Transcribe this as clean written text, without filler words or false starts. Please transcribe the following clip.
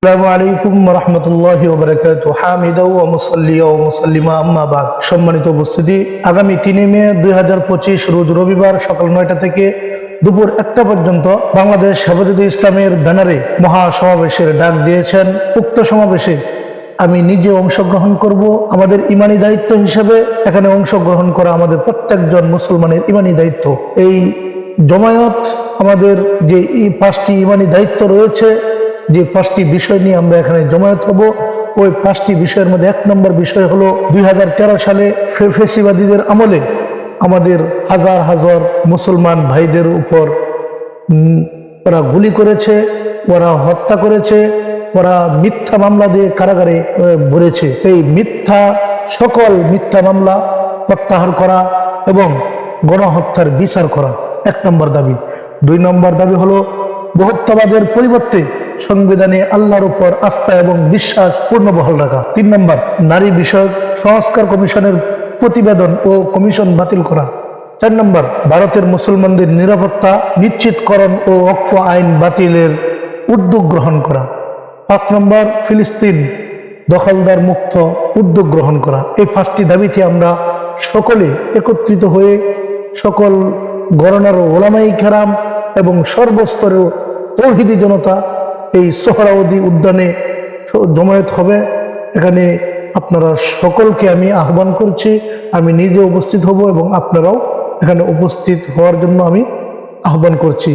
আসসালামু আলাইকুম ওয়া রাহমাতুল্লাহি ওয়া বারাকাতুহু হামিদা ওয়া মুসাল্লিয়া ওয়া মুসাল্লিমা আম্মা বাদ। সম্মানিত উপস্থিতি, আগামী 3 মে 2025 রোজ রবিবার সকাল 9টা থেকে দুপুর 1টা পর্যন্ত বাংলাদেশ হেফাজতে ইসলামের ব্যানারে মহা সমাবেশের ডাক দিয়েছেন। উক্ত সমাবেশে আমি নিজে অংশগ্রহণ করব। আমাদের ইমানি দায়িত্ব হিসেবে এখানে অংশগ্রহণ করা আমাদের প্রত্যেকজন মুসলমানের ইমানি দায়িত্ব। এই জমায়েত আমাদের যে 5টি ইমানি দায়িত্ব রয়েছে, যে 5টি বিষয় নিয়ে আমরা এখানে জমায়েত হব, ওই 5টি বিষয়ের মধ্যে 1 নম্বর বিষয় হলো 2013 সালে ফেসিবাদীদের আমলে আমাদের হাজার হাজার মুসলমান ভাইদের উপর ওরা গুলি করেছে, ওরা হত্যা করেছে, ওরা মিথ্যা মামলা দিয়ে কারাগারে ভরেছে। এই সকল মিথ্যা মামলা প্রত্যাহার করা এবং গণহত্যার বিচার করা 1 নম্বর দাবি। 2 নম্বর দাবি হলো বহুত্ববাদের পরিবর্তে সংবিধানে আল্লাহর উপর আস্থা এবং বিশ্বাস পূর্ণ বহাল রাখা। 3 নম্বর, নারী বিষয়ক সংস্কার কমিশনের প্রতিবেদন ও কমিশন বাতিল করা। 4 নম্বর, ভারতের মুসলমানদের নিরাপত্তা নিশ্চিতকরণ ও ওয়াকফ আইন বাতিলের উদ্যোগ গ্রহণ করা। 5 নম্বর, ফিলিস্তিন দখলদার মুক্ত উদ্যোগ গ্রহণ করা। এই 5টি দাবিতে আমরা সকলে একত্রিত হয়ে সকল গণনার ওলামাই কেরাম এবং সর্বস্তরের তৌহিদি জনতা এই সোহরাওয়ার্দী উদ্যানে জমায়েত হবে। এখানে আপনারা সকলকে আমি আহ্বান করছি। আমি নিজে উপস্থিত হব এবং আপনারাও এখানে উপস্থিত হওয়ার জন্য আমি আহ্বান করছি।